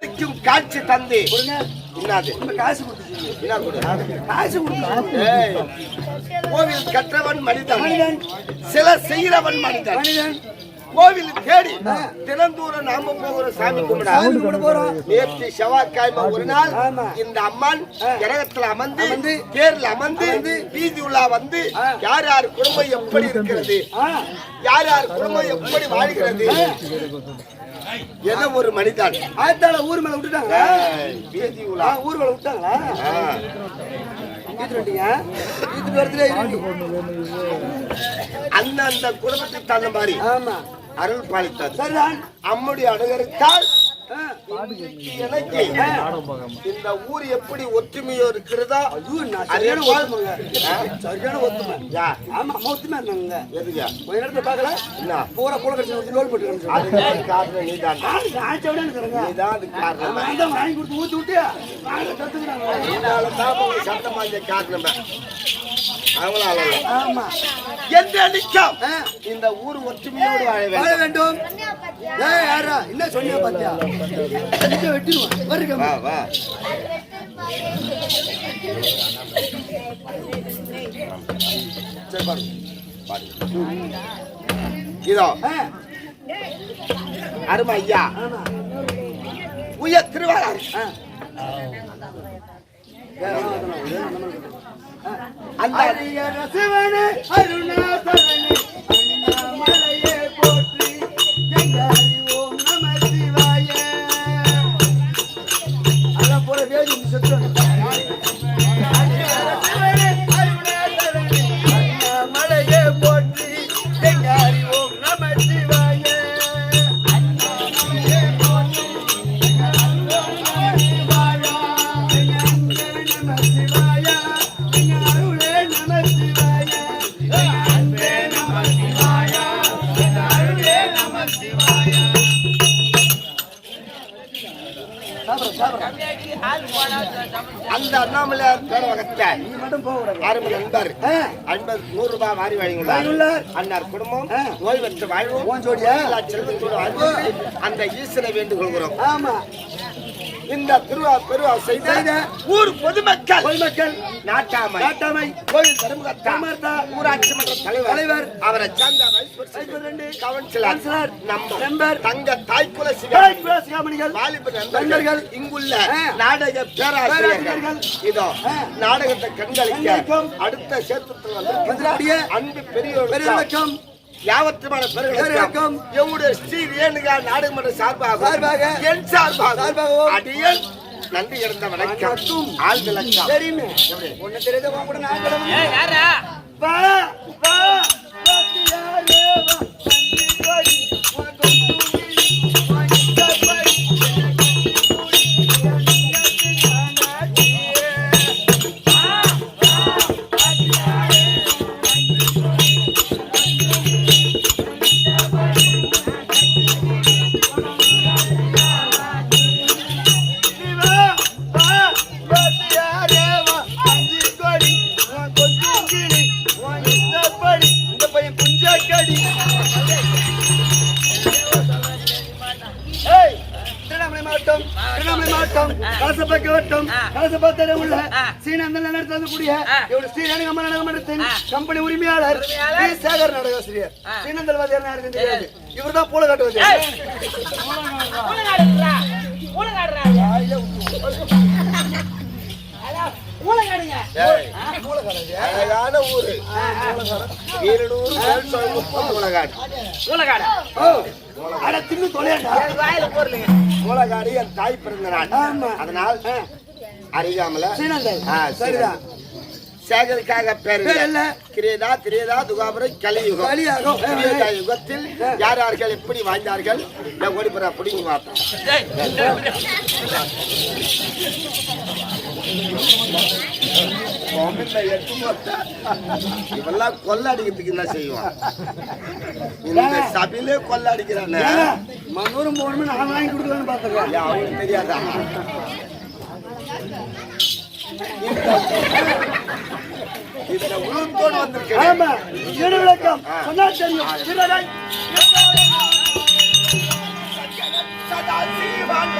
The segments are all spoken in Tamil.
காட்சி தந்து கோவில் கற்றவன் மனிதன் சில செய்கிறவன் மனிதன் கோவில் தேடி தினந்தூரம் நாம போகிற சாமி கும்பிட போறோம். நேற்று செவ்வாய்க்கிழமை ஒரு நாள் இந்த அம்மன் கிரகத்துல அமர்ந்து தேர்ல அமர்ந்து வீதி உலா வந்து யார் யார் குடும்பம் எப்படி இருக்கிறது, யார் யார் குடும்பம் எப்படி வாழ்கிறது என ஒரு மனிதன் ஊர் மேல விட்டுட்டாங்க. வீதி உலா ஊர் மேல விட்டாங்களா? அந்த குடும்பத்துக்கு தகுந்த மாதிரி அருள் பாலித்தார். அம்முடைய அனுகரித்தால் எனக்கு இந்த ஊர் எப்படி ஒற்றுமையோ இருக்கிறதா? சரியான ஒத்துமை. ஆமா ஒத்துமை இருந்தாங்க. எதுங்க கொஞ்ச நேரத்துல பாக்கல என்ன பூரா கூட கட்சி லோல் போட்டு காரணம் நீதான். வாங்கி கொடுத்து ஊத்தி விட்டியா சத்தமா காரணமே அவங்களால ஆமா எந்த நிச்சயம் இந்த ஊர் ஒற்றுமையோடு வாழ வேண்டும். யாரா என்ன சொன்னியா பாத்தியா? வெட்டிடுவான் வருங்க. வா வா இதோ அருமை ஐயா உயர் திருவாரூர் அந்த சிவனே அருணாசலனே அண்ணாமலையே போற்றி ஜெயஹரி ஓம் நம சிவாய. அதான் போற வேதி செத்துறாங்க. சிவனே அருணாசலனே அண்ணாமலையே போற்றி ஜெயஹரி ஓம் நம சிவாய. அந்த அண்ணாமலையார் பேர வகத்தை அருமை நண்பர் 100 ரூபாய் மாறி வழங்கியுள்ளார். அன்னார் குடும்பம் நோய் பெற்று வாழ்வோம் செல்வத்தோடு அந்த ஈஸ்வரை வேண்டுக் கொள்கிறோம். ஆமா இந்த பெருவா செய்த ஊர் பொதுமக்கள் நாட்டாமை கோயில் தர்மகர்த்தா ஊராட்சி மன்ற தலைவர் அவரை சேர்ந்த கவுன்சிலர் நம்பர் தங்க தாய்க்குல சிகாமணிகள் வாலிப நண்பர்கள் இங்குள்ள நாடக பேராசிரியர்கள் இதோ நாடகத்தை கண்காணிக்க அடுத்த சேத்துவத்தில் அன்பு பெரியோர்களுக்கும் யாவற்றுமான பெருகளுக்கும் எம்முடைய ஸ்ரீ ரேணுகா நாடகமன்ற சார்பாக என் சார்பாக அடியல் நன்றி இருந்த வணக்கம். ஆள் விளக்கம் தெரியுமே ஒண்ணு தெரியாத கூட நான் கம்பெனி உரிமையாளர் சேகர் நாடகாசிரியர் ஸ்ரீநந்தல். இவர்தான் பூல காட்டு அழகான ஊரு மூலகாடு என் தாய் பிறந்த நாள். அதனால் அறியாமல சரிதான் சேகருக்காக பேர் கிரேதா திரேதா துகாபுர கலியுகம் யுகத்தில் யார் யார்கள் எப்படி வாழ்ந்தார்கள் ஓடிப்புற பிடிங்க பார்த்தோம். இவெல்லாம் கொள்ள அடிக்கிறதுக்கு என்ன செய்வான்? இந்த சபையிலே கொள்ள அடிக்கிறானே. மனோரம் போகணுமே நான் வாங்கி கொடுக்கலான்னு பார்த்தேன். அவனுக்கு தெரியாதா? இந்த உருவத்தோடு வந்திருக்கேன். ஆமா ஈடு விளக்கம் சொன்னா தெரியும். சதா சிவான்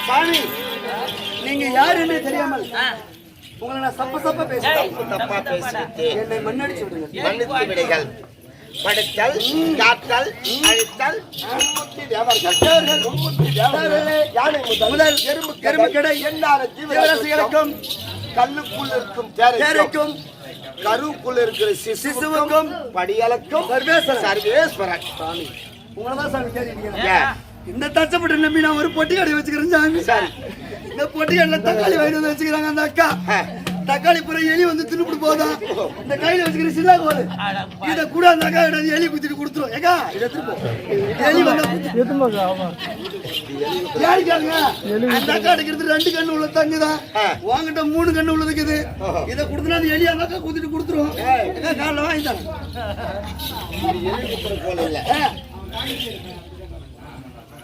சாமி, நீங்க யார் என்று தெரியாமல் உங்களை நான் சப்ப பேசுறேன். தப்பா பேசிட்டு என்னை மண்ணடிச்சு விடுங்க. மன்னித்து விடுங்கள். படைத்தல், காத்தல், அழித்தல், மும்மூர்த்தி தேவர்கள், மும்மூர்த்தி தேவர்களே, யானை முதல் எறும்பு கடை எண்ணார ஜீவராசிகளுக்கும், கல்லுக்குள் இருக்கும் தேரைக்கும், கருவுக்குள் இருக்கிற சிசுவுக்கும், படியலுக்கும் சர்வேஸ்வரன். சாமி, உங்களதான் சாமி தேடிட்டீங்க. ஏன்? இந்த தச்சப்பட்டு நம்பி நான் ஒரு பொட்டி கடை வச்சுக்கிறேன் சாமி. சரி. இந்த பொட்டி கடையில தக்காளி வாங்கி வந்து வச்சுக்கிறாங்க அந்த அக்கா. தக்காளி புற எலி வந்து தின்னுபிட்டு போதா. இந்த கையில வச்சுக்கிற சில்லா கோல் இதை கூட அந்த அக்கா எலி குத்திட்டு கொடுத்துரும். ஏக்கா இதை திருப்போம். எலி வந்து யாருக்காங்க அந்த அக்கா எடுக்கிறது 2 கண்ணு உள்ள தங்குதான். வாங்கிட்ட 3 கண்ணு உள்ளதுக்கு இது. இதை கொடுத்தா அந்த எலி அந்த அக்கா குத்திட்டு கொடுத்துரும். காலைல வாங்கி தரேன்.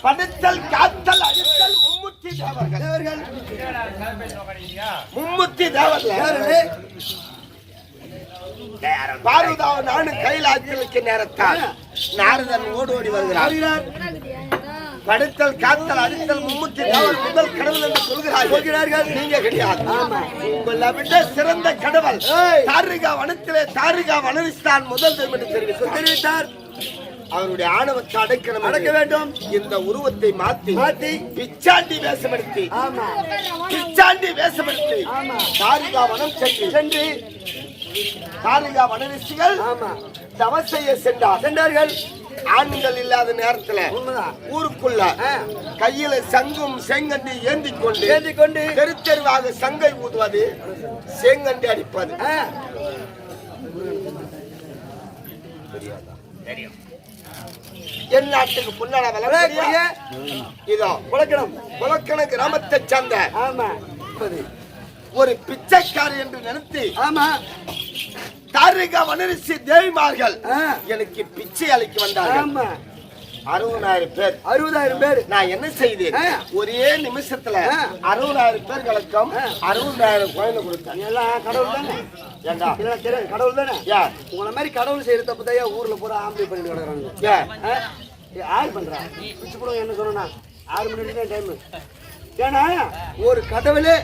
படைத்தல், காத்தல், அழித்தல், மும்மூர்த்தி தேவர்கள். மும்மூர்த்தி தேவர்கள் பார்வதாவும் நானும் கைலாயத்திற்கு நேரத்தால் நாரதன் ஓடி வருகிறார். படைத்தல், காத்தல், அழித்தல், மும்மூர்த்தி தேவர் முதல் கடவுள் என்று சொல்கிறார்கள். நீங்க கிடையாது. உங்களை விட சிறந்த கடவுள் தாரிகா வனத்திலே தாரிகா வனவிஸ்தான் முதல் தெய்வம் என்று தெரிவித்தார். அவருடைய ஆணவத்தை அடக்க வேண்டும். இந்த உருவத்தை மாத்தி பிச்சாண்டி வேஷமெடுத்து தாரிகா வனம் சென்று தாரிகா வனரிஷிகள் தவம் செய்ய சென்றார்கள். ஆண்கள் இல்லாத நேரத்துல ஊருக்குள்ள கையில சங்கும் செங்கண்டி ஏந்தி கொண்டு தெருவாக சங்கை ஊதுவது, செங்கண்டி அடிப்பது. என் நாட்டுக்கு புன்னாட வளரக்கூடிய இதோ குலக்கண கிராமத்தை சேர்ந்த ஒரு பிச்சைக்காரி என்று நினைத்து தாரிகா வனரிஷி தேவிமார்கள் எனக்கு பிச்சை அளிக்க வந்தார்கள். 60,000 பேர். நான் என்ன செய்தேன்? ஒரே நிமிஷத்துல 60,000 பேர்களுக்கும் 60,000 கோயில கொடுத்தேன். எல்லாம் கடவுள் தானே? ஏண்டா கடவுள் தானே? உங்களை மாதிரி கடவுள் செய்யற தப்பு தான் ஊர்ல பூரா ஆம்பளை பண்ணிட்டு கிடக்குறாங்க. யார் பண்றா? பிச்சு கூட என்ன சொன்னா 6 மணி தான் டைம். ஏன்னா ஒரு கடவுளே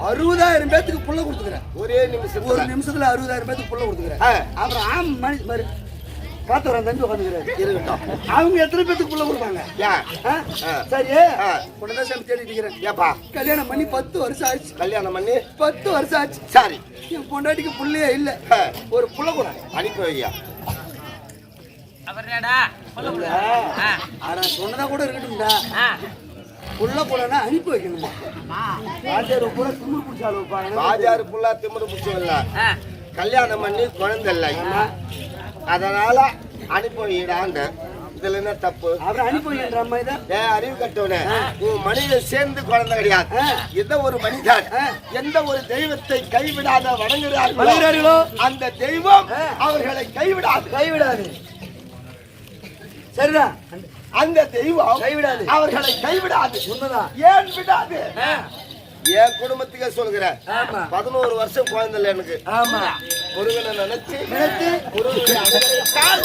60,000 பேத்துக்கு புள்ள கொடுத்துக்கிறேன். ஒரே நிமிஷம், ஒரு நிமிஷத்துல 60,000 பேத்துக்கு புள்ள கொடுத்துக்கிறேன். அப்புறம் மணி மாதிரி காத்துறேன் தம்பி உட்காந்துக்கிறேன். அவங்க எத்தனை பேத்துக்கு புள்ள கொடுப்பாங்க? சரி, உடனே சாமி தேடிட்டு இருக்கிறேன். ஏப்பா கல்யாணம் பண்ணி 10 வருஷம் ஆச்சு. கல்யாணம் பண்ணி 10 வருஷம் ஆச்சு. சரி, என் பொண்டாட்டிக்கு புள்ளையே இல்ல. ஒரு புள்ள கூட அனுப்பி வையா. சொன்னதா கூட இருக்கட்டும்டா. புள்ள புள்ளனா அனுப்பி வைக்கணும். ராஜாரு புள்ள திமிரு பிடிச்சாலும் வைப்பாங்க. ராஜாரு புள்ள திமிரு பிடிச்சதில்ல, கல்யாணம் பண்ணி குழந்தை இல்லை, அதனால அனுப்பி வைடாண்ட. இதுல என்ன தப்பு? அப்புறம் அனுப்பி வைக்கின்ற அம்மா இதை அறிவு கட்டவனே, உன் மனிதன் சேர்ந்து குழந்தை கிடையாது. எந்த ஒரு மனிதன் எந்த ஒரு தெய்வத்தை கைவிடாத வணங்குகிறார்களோ அந்த தெய்வம் அவர்களை கைவிடாது. சரிதான், அந்த தெய்வம் கைவிடாது, அவர்களை கைவிடாது. உண்மைதான். ஏன் விடாது? என் குடும்பத்துக்கே சொல்கிறேன். 11 வருஷம் குழந்தை இல்லை எனக்கு. ஆமா, முருகனை நினைச்சு முருகனை அனுபவித்தால்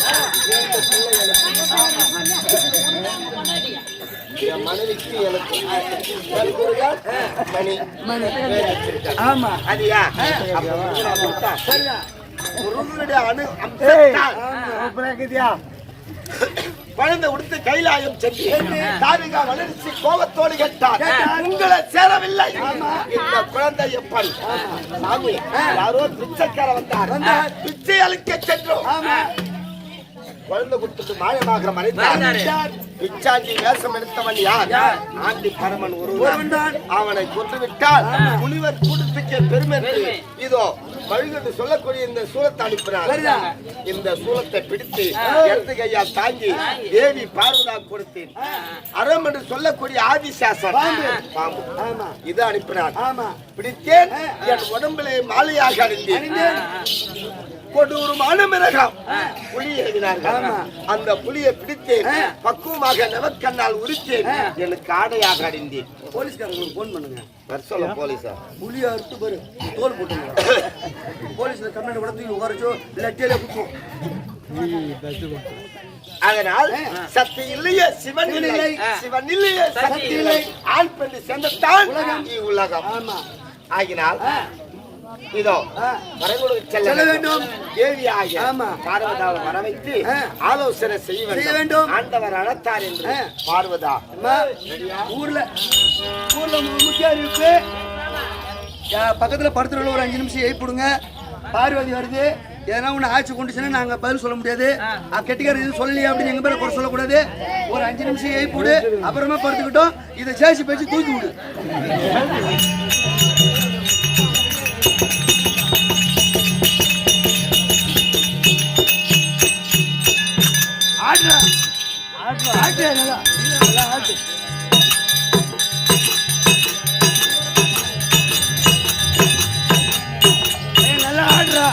என் மனைவிக்கு எனக்கு மணி ஆமா அதியா முருகனுடைய அம்சத்தால் குழந்தை உடுத்து கைலாயம் சென்று தாரிகா வளர்ச்சி கோபத்தோடு கேட்டார், உங்களை சேரவில்லை இந்த குழந்தை எப்படி? சாமி, யாரோ பிச்சைக்கார வந்தார், பிச்சை அளிக்க சென்றோம். குழந்தை கொடுத்துட்டு மாயமாக மறைந்தார். பிச்சாண்டி வேஷம் எடுத்தவன் யார்? ஆண்டி பரமன் ஒருவன். அவனை கொண்டு விட்டால் முனிவர் கூட்டத்துக்கு பெருமை. இதோ மழுகட்டு சொல்லக்கூடிய இந்த சூலத்தை அனுப்பினார். இந்த சூலத்தை பிடித்து இடது கையால் தாங்கி தேவி பார்வதா கொடுத்தேன். அறம் என்று சொல்லக்கூடிய ஆதிசாசன் பாம்பு இது அனுப்பினார். பிடித்தேன், என் உடம்பிலே மாலையாக அணிந்தேன். கொடூரமான மிருகம் புலி எழுதினார்கள். அந்த புலியை பிடித்து பக்குவமாக நவக்கண்ணால் உரித்து எனக்கு ஆடையாக அணிந்தேன். போலீஸ்காரங்களுக்கு போன் பண்ணுங்க. சொல்ல போலீஸா புலியை அறுத்து பாரு தோல் போட்டுங்க. போலீஸ்ல கம்ப்ளைண்ட் கூட தூக்கி உட்காரச்சோ லட்டியில குத்துவோம். அதனால் சக்தி இல்லையே சிவன் இல்லை, சிவன் இல்லையே சக்தி இல்லை. ஆண் பெண்ணு சேர்ந்தத்தான் உலகம். ஆகினால் இதோ வரகுடுக்கு செல்ல வேண்டும். தேவியாக பார்வதாவை வர வைத்து ஆலோசனை செய்ய வேண்டும். ஆண்டவர் அழைத்தார் என்று பார்வதா ஊர்ல முக்கிய அறிவிப்பு. பக்கத்துல படுத்துற ஒரு 5 நிமிஷம் எழுப்பிடுங்க. பார்வதி வருது. ஏன்னா ஒன்று ஆட்சி கொண்டுச்சுன்னா நாங்கள் பதில் சொல்ல முடியாது. கெட்டிக்கார இது சொல்லலையே அப்படின்னு எங்க பேரை குறை சொல்லக்கூடாது. ஒரு 5 நிமிஷம் எழுப்பிவிடு. அப்புறமா படுத்துக்கிட்டோம். இதை சேசி பேச்சு தூக்கி விடு. ஆட்ரா ஆட்ரா ஆட்டு நல்லா நல்லா ஆட்டு. நல்லா ஆடுறா.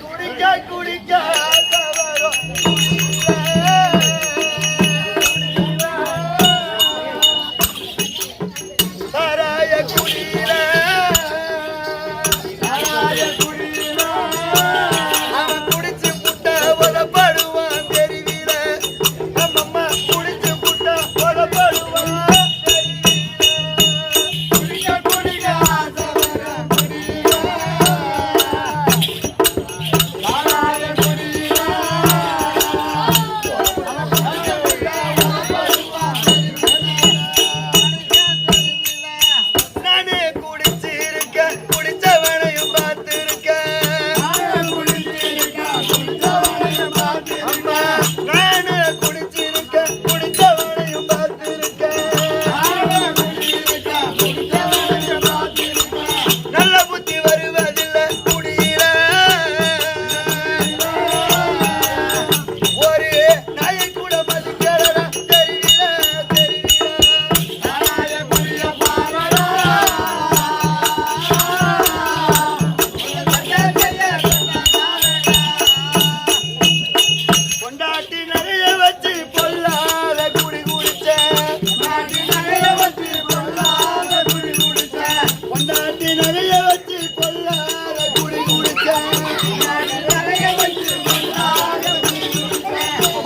குடிக்க குடிக்க சாராய குடியில அவன் குடிச்சு புட்ட உடப்படுவான் தெரிவில அம்மம்மா குடிச்சு புட்ட உடப்படுவான் குடிக்க குடிக்க நானே குடிச்சிருக்கேன் குடிச்சவனையும் பார்த்திருக்கேன் அம்மா நானே குடிச்சிருக்கேன் குடிச்சவனையும் பார்த்திருக்கேன் நல்ல புத்தி வருவதில்லை குடியில ஒரு நாயை கூட மதிக்கிறதா தெரியல கொண்டாட்டி நிறைய வச்சு பொல்லாத குடி குடிச்சேன் கொண்டாட்டி நிறைய வச்சு பொல்லாத குடி குடிச்சேன்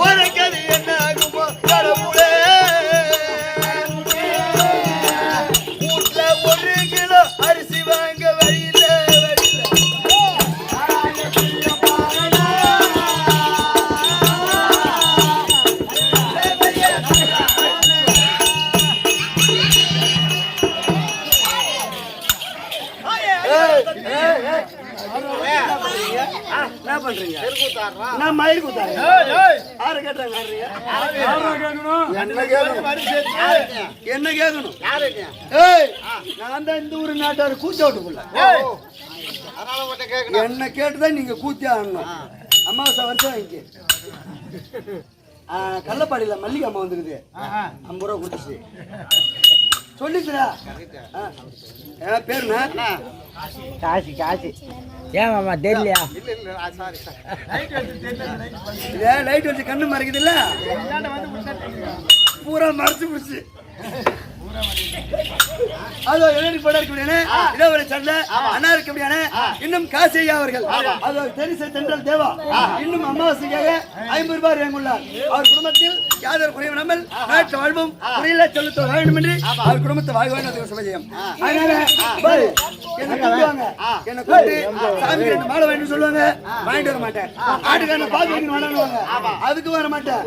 உனக்கது என்ன ஆகுமோ கடவுளே வீட்டுல 1 கிலோ அரிசி வாங்க வழியில என்ன பண்றீங்க? நான் மயில் கூத்தாரு. யாரு கேட்டாங்க? என்ன கேட்கணும்? ஏய், நான் தான் இந்த ஊரு நாட்டாரு கூத்தி ஓட்டுக்குள்ள. என்ன கேட்டுதான் நீங்க கூத்தி ஆடணும். அமாவாசை வருஷம் இங்க கள்ளப்பாடியில மல்லிகை அம்மா வந்துருக்குது. 50 ரூபா கொடுத்துச்சு. சொல்லிச்சுடா. பேருண்ணா காசி காசி ஏன் மாமா தெரியலையா? லைட் வச்சு கண்ணு மறைக்குது இல்ல, பூரா மறைச்சு பிடிச்சு. அதோ எழுதி போட இருக்கக்கூடிய இதோ ஒரு சண்டை அண்ணா இருக்கக்கூடியான இன்னும் காசியா அவர்கள் அதோ தெரிச சென்ட்ரல் தேவா இன்னும் அமாவாசைக்காக 50 ரூபாய் வழங்கியுள்ளார். அவர் குடும்பத்தில் யாதொரு குறைவு நம்மள் நாட்டு வாழ்வும் குறையில செலுத்த வேண்டும் என்று அவர் குடும்பத்தை வாழ்வாங்க சுபஜயம். அதனால என்ன கூப்பிடுவாங்க, என்ன கூப்பிட்டு சாமி 2 மாலை வாங்கிட்டு சொல்லுவாங்க. வாங்கிட்டு வர மாட்டேன். ஆட்டுக்கான பாத்து வைக்கணும் வேணான்னு அதுக்கு வர மாட்டேன்.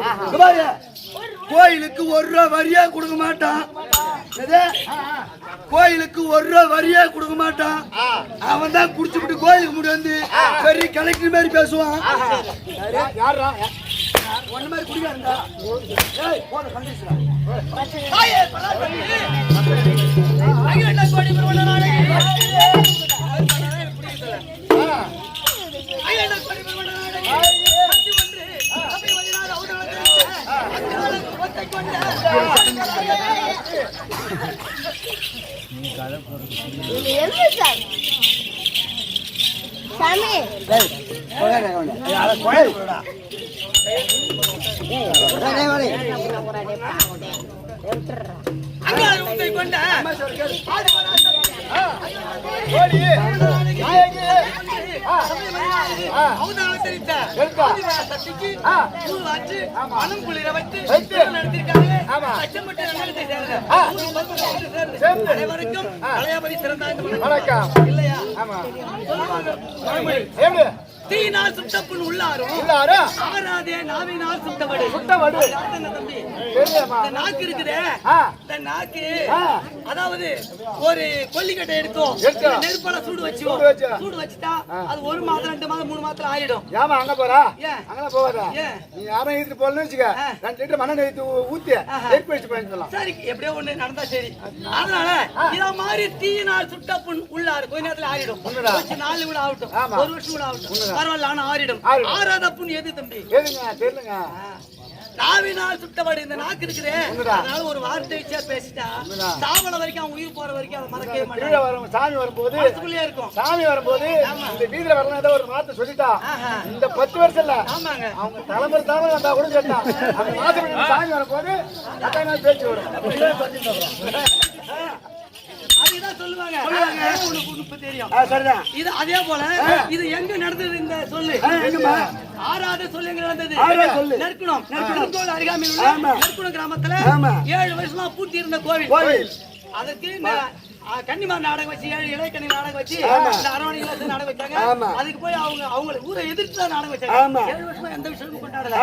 கோயிலுக்கு 1 ரூபா வரியா கொடுக்க மாட்டான். கோயிலுக்கு 1 ரூபா வரியா கொடுக்க மாட்டான். அவன் தான் குடிச்சுட்டு கோயிலுக்கு முடி வந்து பெரிய கலெக்டர் மாதிரி பேசுவான். ஒண்ணு மாதிரி குடிக்காருந்தா தீயினால் சுட்டப்புண் உள்ளாரும் ஆறாதே நாவினால் சுட்டவடு தம்பி. இந்த நாக்கு இருக்குதே, இந்த நாக்கு அதாவது ஒரு கொல்லிக்கட்டை எடுத்தோம், நெருப்பால சூடு வச்சுட்டா அது 1 மாதம் 2 மாதம் 3 மாதத்துல ஆயிடும். ஏமா அங்க போறா? ஏன் அங்க போவாதா? ஏன் நீ யாரும் எடுத்து போலன்னு வச்சுக்க, 2 லிட்டர் மண்ணெண்ணெய் ஊத்தி ஏற்படுத்தி பண்ணிடலாம். சரி, எப்படியோ ஒண்ணு நடந்தா சரி. அதனால இத மாதிரி தீயினால் சுட்டப்புண் உள்ளாரு கொஞ்ச நேரத்துல ஆறிடும். 4 கூட ஆகட்டும், 1 வருஷம் கூட ஆகட்டும், பரவாயில்ல, ஆனா ஆறிடும். ஆறாத புண் எது தம்பி? கேளுங்க தெரியலங்க. நாவினால் சுட்டவடு இந்த நாக்கு இருக்குதே அதனால ஒரு வார்த்தை வச்சா பேசிட்டா சாவன வரைக்கும் அவன் உயிர் போற வரைக்கும் அதை மறக்கவே மாட்டான். சாமி வரும்போது இருக்கும் சாமி வரும்போது இந்த வீதியில வரலாம் ஏதோ ஒரு மாத்த சொல்லிட்டா இந்த 10 வருஷம் இல்ல ஆமாங்க அவங்க தலைமுறை தாமரை வந்தா கூட கேட்டான் அந்த மாசம் சாமி வரும்போது கட்டாயம் பேச்சு வரும். அதுதான் சொல்லுவாங்க உனக்கு தெரியும். சரிதான். இது அதே போல இது எங்க நடந்தது இந்த சொல்லு ஆறாவது சொல்லு எங்க நடந்தது நெற்குணம் அருகாமையில் உள்ள நெற்குணம் கிராமத்துல 7 வருஷமா பூட்டி இருந்த கோவில். அதற்கு கன்னிமார் நாடகம் வச்சு 7 இளைக்கண்ணி நாடகம் வச்சு அரவணையில நாடகம் வச்சாங்க. அதுக்கு போய் அவங்க ஊரை எதிர்த்து தான் நாடகம் வச்சாங்க. 7 வருஷமா எந்த விஷயமும் கொண்டாடல.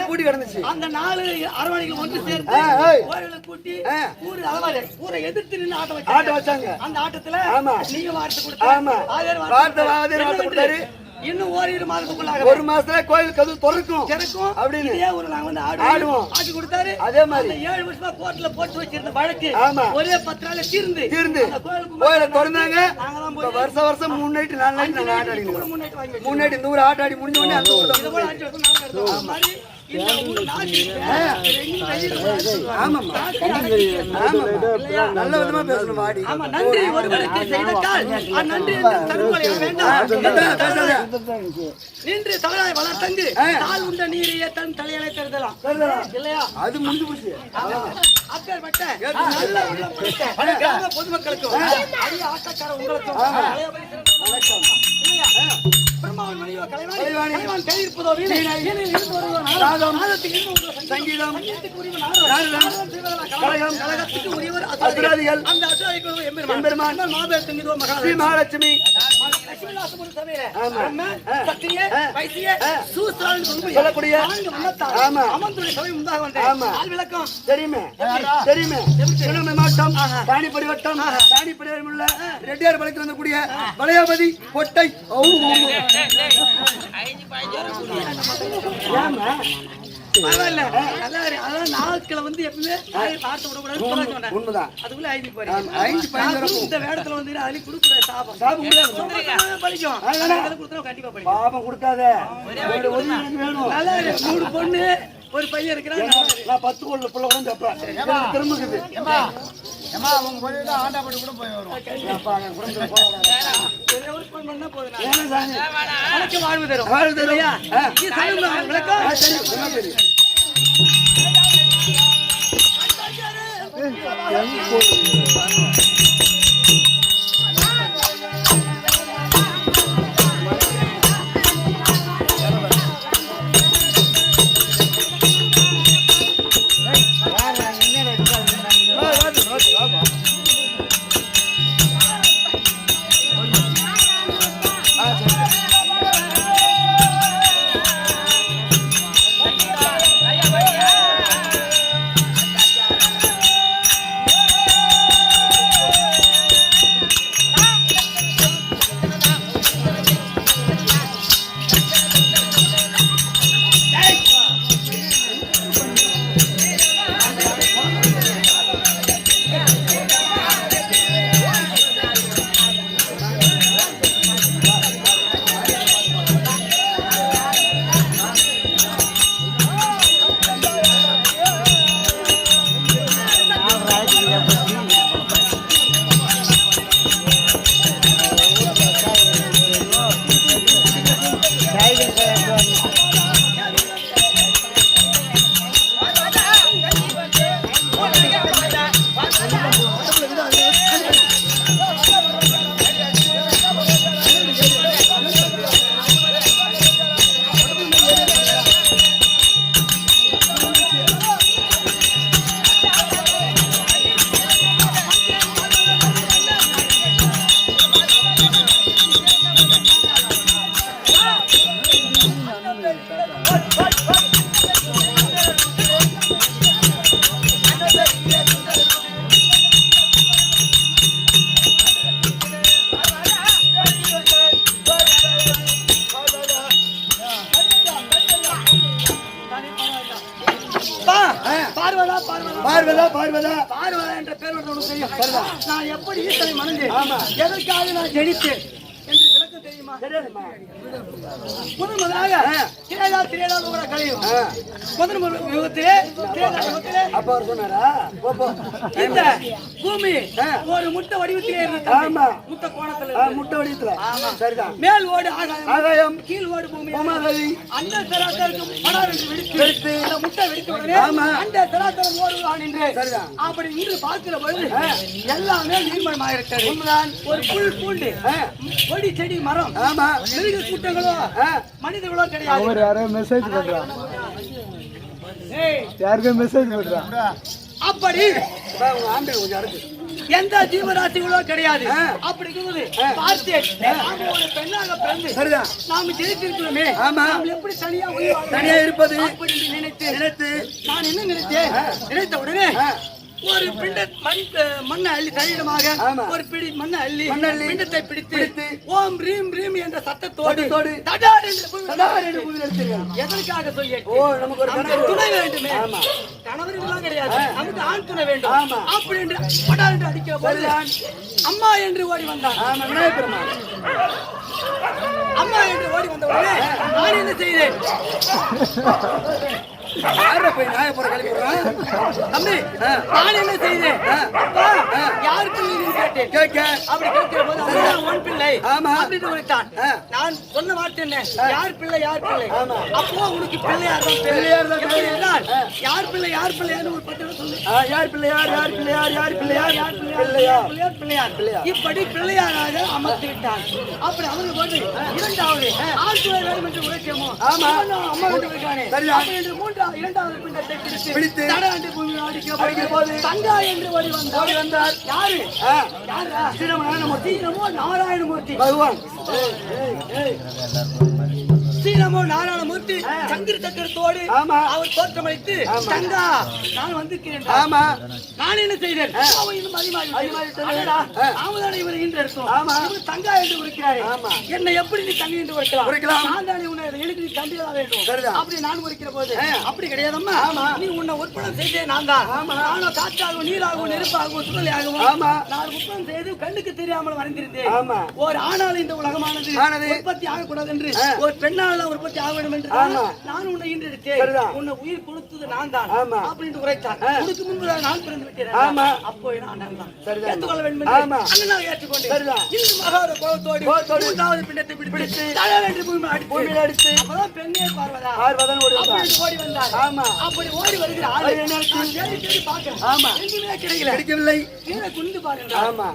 பூட்டி கிடந்துச்சு. அந்த 4 அரவணைகள் ஒன்று சேர்த்து கோயிலை கூட்டி ஊரை எதிர்த்து நின்று ஆட்டம் வச்சாங்க. அந்த ஆட்டத்துல நீங்க வார்த்தை கொடுத்தாரு. இன்னும் ஓரிரு மாதத்துக்குள்ளாக 1 மாசத்துல கோயில் கதவு திறக்கும் அப்படின்னு நாங்க வந்து ஆடுவோம் ஆக்கி கொடுத்தாரு. அதே மாதிரி 7 வருஷமா கோர்ட்ல போட்டு வச்சிருந்த வழக்கு ஒரே 10 நாள்ல தீர்ந்து கோயில திறந்தாங்க. வருஷம் 3 நைட் 4 நைட் நாங்க ஆட ஆடினோம். 3 நைட் இந்த ஊர் ஆட்ட ஆடி முடிஞ்ச உடனே அந்த ஊர்ல இது போல 5 வருஷம் நாங்க நடந்தோம். மாதிரி இந்த ஊர் நாட்டி நல்ல விதமா பேசணும் வாடி. ஆமா நன்றி ஒருவருக்கு செய்தால் நன்றி தருமலை வேண்டாம். நின்று தலையாய் வளர்த்தங்கு தாள் உண்ட நீரையே தன் தலையாலை தருதலாம் இல்லையா? அது முடிஞ்சு போச்சு. அப்பேற்பட்ட நல்ல உள்ளம் படைத்த பொதுமக்களுக்கும் அரிய ஆட்டக்கார உங்களுக்கும் பிரம்மாவின் மணியோ கலைவாணி கையிருப்பதோ வீணை இருந்து வருவதோ நாதத்துக்கு சங்கீதம் கழகத்துக்கு உரியவர் அசுராதிகள் அந்த அசுராதிகள் எம்பெருமான் மாபெருந்தோ மகாலட்சுமி சொல்லக்கூடிய தெரியுமே சிவகங்கை மாவட்டம் தானிப்படி வட்டம் தானிப்படி உள்ள ரெட்டியார் பாளையத்தில் இருக்கக்கூடிய வளையாபதி கொட்டை பரவாயில்ல அதான் நாட்களை வந்து எப்பவுமே பார்த்து விடக்கூடாது. உண்மைதான். அதுக்குள்ள 5 இந்த வேடத்துல வந்து அதுலயும் கொடுக்கூடாது. சாபம் படிக்கும் கண்டிப்பா படிக்கும். பாபம் கொடுக்காத நல்லா 3 பொண்ணு ஒரு பையன் இருக்கிறான். நான் 10 கோடி புள்ள கூட தப்பேன் திரும்புக்குது. ஆண்டாப்படி கூட போய் வரும். வாழ்வு தரும் வாழ்வு தரும் விளக்கம் பார்வதா என்ற பேர் நான் எப்படி ஈசனை மணந்தேன் எதற்காக நான் ஜெனித்தேன் என்று விளக்கம் தெரியுமா? தெரியுமா? தெரியாதுமா. முதல் முதலாக திரேதா உலக கலையும் முதல் யுகத்திலே திரேதா யுகத்திலே அப்ப அவர் சொன்னாரா? போ போ. இந்த பூமி ஒரு முட்டை வடிவத்திலே இருந்தது. ஆமா. முட்டை கோணத்துல முட்டை வடிவத்துல. சரிதான். மேல் ஓடு ஆகாயம், கீழ் ஓடு பூமி. பூமாதேவி, அந்த சராசரம் படார் என்று வெடித்து அந்த முட்டை வெடித்த உடனே அந்த சராசரம் ஓடுவான் என்று சரிதான். அப்படி இன்று பார்க்கிற பொழுது எல்லாமே நீர்மயமாக இருக்கிறது. உண்மைதான். ஒரு புல் பூண்டு கொடி செடி மரம் மிருக கூட்டங்களோ மனிதர்களோ கிடையாது. யாரோ மெசேஜ் பண்றான், யாருக்கோ மெசேஜ் பண்றான். அப்படி ஆண்டு கொஞ்சம் அடுத்து எந்த ஜீவராசிகளோ கிடையாது. அப்படி இருக்குது பார்த்தேன். நாம ஒரு பெண்ணாக பிறந்து சரிதான். நாம ஜெயித்திருக்கிறோமே, ஆமா. நாம் எப்படி தனியா இருப்பது அப்படி நினைத்து நான் என்ன நினைத்தேன், நினைத்த உடனே ஒரு பிண்ட மண்ணை அள்ளி தனியிடமாக ஒரு பிடி மண்ணை அள்ளி பிண்டத்தை பிடித்து ஓம் ரீம் ரீம் என்ற சத்தத்தோடு தடார் என்று எதற்காக சொல்லிய நமக்கு ஒரு துணை வேண்டுமே. கணவர்களெல்லாம் கிடையாது, நமக்கு ஆண் துணை வேண்டும். அப்படி என்று படார் என்று அடிக்கிற போது அம்மா என்று ஓடி வந்தான். அம்மா என்று ஓடி வந்த உடனே நான் என்ன செய்தேன், தம்பி நான் என்ன செய்தேன், யார் பிள்ளை கேட்டேன். அப்படி கேட்கிற போது உன் பிள்ளை அப்படின்னு உரைத்தான். நான் சொன்ன வார்த்தை என்ன, யார் பிள்ளை யார் பிள்ளை. அப்போ உனக்கு பிள்ளையார் தான் யார் பிள்ளை யார் பிள்ளையார் ஒரு பத்திரம் சொல்லு. யார் பிள்ளையார் யார் பிள்ளையார் யார் பிள்ளையார் யார் பிள்ளையார் பிள்ளையார் இப்படி பிள்ளையாராக அமர்த்தி விட்டான். அப்படி அவர்கள் போது இரண்டாவது ஆண் பிள்ளை வேணும் என்று உரைக்கமோ அம்மா என்று உரைக்கானே. என்று இரண்டாவது பிண்டத்தை பிடித்து தடாண்டு பூமியில் அடிக்கிற போது தங்கா என்று ஓடி வந்தார். யாரு? ஸ்ரீரமோ நாராயணமூர்த்தி பகவான். ஸ்ரீரமோ நாராயணமூர்த்தி சங்கிர சக்கரத்தோடு அவர் தோற்றமளித்து தங்கா நான் வந்திருக்கிறேன். நான் என்ன செய்தேன், தங்கா என்று உரைக்கிறாரே, என்னை எப்படி நீ தங்கி என்று உரைக்கலாம்? நான் தானே உன்னை எனக்கு நீ தண்டியாக வேண்டும் அப்படி நான் உரைக்கிற போது அப்படி கிடையாதம்மா, நீ உன்னை உற்பத்தி செய்தே நான் தான். நானும் காற்றாகவும் நீராகவும் நெருப்பாகவும் சுழலையாகவும் நான் உற்பத்தி செய்து கண்ணுக்கு தெரியாமல் வரைந்திருந்தேன். ஒரு ஆணால் இந்த உலகமானது உற்பத்தி ஆகக்கூடாது என்று, ஒரு பெண்ணால் உற்பத்தி ஆக வேண்டும் என்று நான் உன்னை ஈன்றெடுத்தேன். உன்னை உயிர் கொடுத்தது நான் தான் அப்படின்னு உரைத்தான். உனக்கு முன்பு நான் பிறந்து விட்டேன். அப்போ நான் தான் ஏற்றுக்கொள்ள வேண்டும் என்று நான் ஏற்றுக்கொண்டேன். இந்த மகார கோபத்தோடு மூன்றாவது பிண்டத்தை பிடித்து தலை என்று பூமியில் அடித்து அப்பதான் பெண்ணே பார்வதா ஓடி வந்தார். அப்படி ஓடி வருகிற ஆளு தேடி பார்க்கிறேன், எங்குமே கிடைக்கவில்லை. கீழே குனிந்து பாருங்க,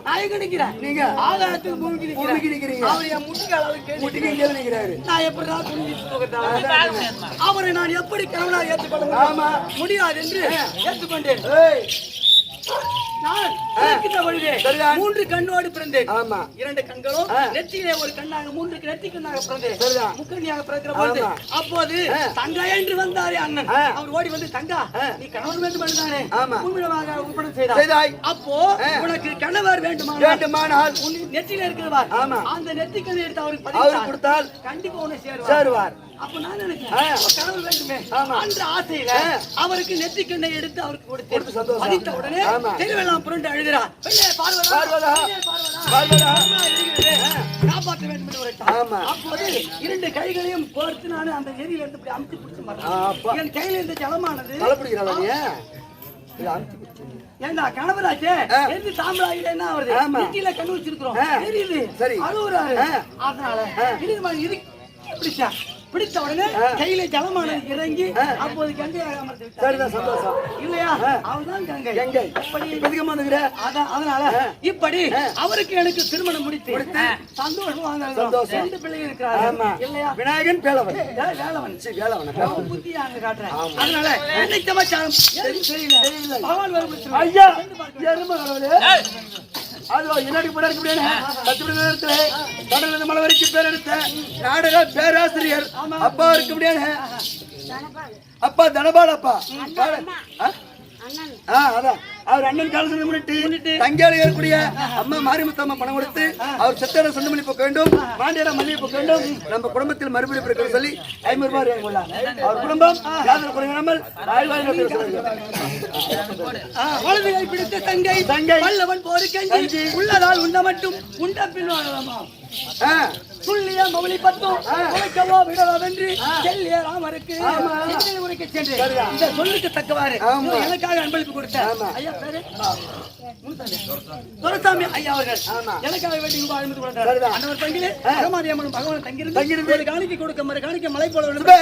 நான் கிடைக்கிறேன். நீங்க ஆகாயத்துக்கு பூமிக்கு நிற்கிறீங்க. அவர் என் முட்டிக்கு அளவுக்கு நிற்கிறாரு. நான் எப்படி அவரை நான் எப்படி கணவனாக ஏற்றுக்கொள்ள முடியாது என்று ஏற்றுக்கொண்டேன். நான் மூன்று கண்ணோடு பிறந்தேன். இரண்டு கண்களும் நெற்றியிலே ஒரு கண்ணாக மூன்று நெற்றி கண்ணாக பிறந்தேன். முக்கண்ணியாக பிறக்கிற போது அப்போது தங்கா என்று வந்தாரே அண்ணன், அவர் ஓடி வந்து தங்கா நீ கணவர் வேண்டும் என்றானே உண்மையாக உற்பத்தி செய்தாய். அப்போ உனக்கு கணவர் வேண்டுமானால் நெற்றியில இருக்கிறவார் அந்த நெற்றி கண்ணை எடுத்து அவருக்கு கொடுத்தால் கண்டிப்பா உன்னை சேருவார். அப்ப நான் நினைச்சேன் கணவர் வேண்டுமே என்ற ஆசையில அவருக்கு நெற்றிக்கண்ணை எடுத்து அவருக்கு கொடுத்து மதித்த உடனே தெருவெல்லாம் புரண்டு அழுகிறார். காப்பாற்ற வேண்டும் என்று உரைத்தார். அப்போது இரண்டு கைகளையும் கோர்த்து நான் அந்த நெறியில இருந்து அமுத்தி பிடிச்சு என் கையில இருந்த ஜலமானது ஏண்டா கணவராச்சே எந்த சாம்பலாயில என்ன வருது, நெற்றியில கண்ணு வச்சிருக்கிறோம் தெரியுது அழுகுறாரு. அதனால பிடிச்சா பிடித்த உடனே கையில ஜலமானது இறங்கி அப்போது கங்கையாக அமர்ந்து விட்டார். சந்தோஷம் இல்லையா? அவள்தான் கங்கை. அதனால இப்படி அவருக்கு எனக்கு திருமணம் முடித்து சந்தோஷமாக ரெண்டு பிள்ளைகள் இருக்கிறாங்க இல்லையா? விநாயகன் வேலவன் புத்தியாக காட்டுறேன். அதனால என்னை சமாச்சாரம் தெரியல. பகவான் வரும் ஐயா எருமை கடவுளே அது என்னடி போடாது கடலிருந்து மலை வரைக்கும் பேர் எடுத்த நாடக பேராசிரியர் அப்பா இருக்கு முடியாது. அப்பா தனபால் அப்பா அதான் அவர் அண்ணன் காலத்தில் முன்னிட்டு தங்கையால் ஏறக்கூடிய அம்மா மாரிமுத்தம்மா பணம் கொடுத்து அவர் செத்தட சொந்தமல்லி போக்க வேண்டும், மாண்டியட மல்லிகை போக்க வேண்டும், நம்ம குடும்பத்தில் மறுபடியும் பிறக்க சொல்லி 500 ரூபாய் அவர் குடும்பம் யாதொரு குறையாமல் வலதுகை பிடித்த தங்கை வல்லவன் போரு கஞ்சி உள்ளதால் உண்ட மட்டும் உண்ட பின் வாழலாமா துள்ளிய மௌலி பத்தும் உழைக்கவோ விடவோ வென்று செல்லிய ராமருக்கு சிந்தை உரைக்க சென்று இந்த சொல்லுக்கு தக்கவாறு எனக்காக அன்பளிப்பு கொடுத்த ஐயா பேரு துரசாமி ஐயா அவர்கள் எனக்காக வேண்டி ரூபாய் 50 கொடுத்தார். அன்னவர் பங்கிலே அகமாரி அம்மன் பகவான் தங்கியிருந்து ஒரு காணிக்கை கொடுக்க மறு காணிக்கை மலை போல விழுந்து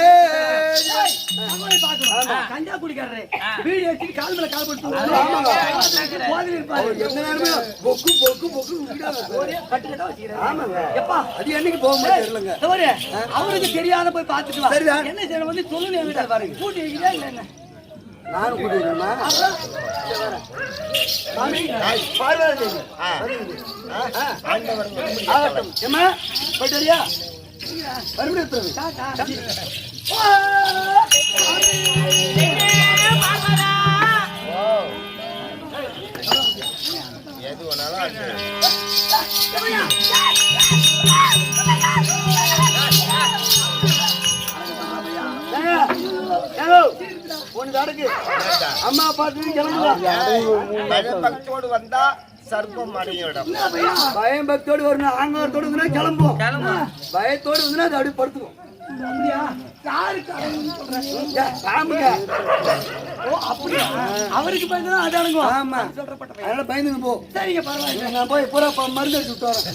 கஞ்சா குடிக்காரரே வீடியோ எடுத்து கால் மேல கால் போட்டு போதில் இருப்பாரு எப்பா அது என்னைக்கு போகும்போது தெரியலங்க. அவருக்கு தெரியாத போய் பார்த்துட்டு வா. என்ன செய்யணும் வந்து சொல்லணும் என்கிட்ட பாருங்க. கூட்டி வைக்கிறா இல்ல என்ன? நானும் கூட்டி வைக்கணுமா? ஆகட்டும். ஏம்மா போயிட்டு வரியா? மறுபடியும் எடுத்துருங்க. எது வேணாலும் அம்மா பார்த்து பக்தோடு வந்தா சர்ப்பம் அடையிடம். பயம் பக்தோடு வரணும், ஆங்காரத்தோடு வந்து கிளம்பும், பயத்தோடு வந்து அது அப்படி படுத்துக்கும். அவருக்கு பயந்து அது அடங்கும். ஆமா அதனால பயந்து போ. சரிங்க பரவாயில்ல. நான் போய் பூரா மருந்து அடிச்சு விட்டு வரேன்.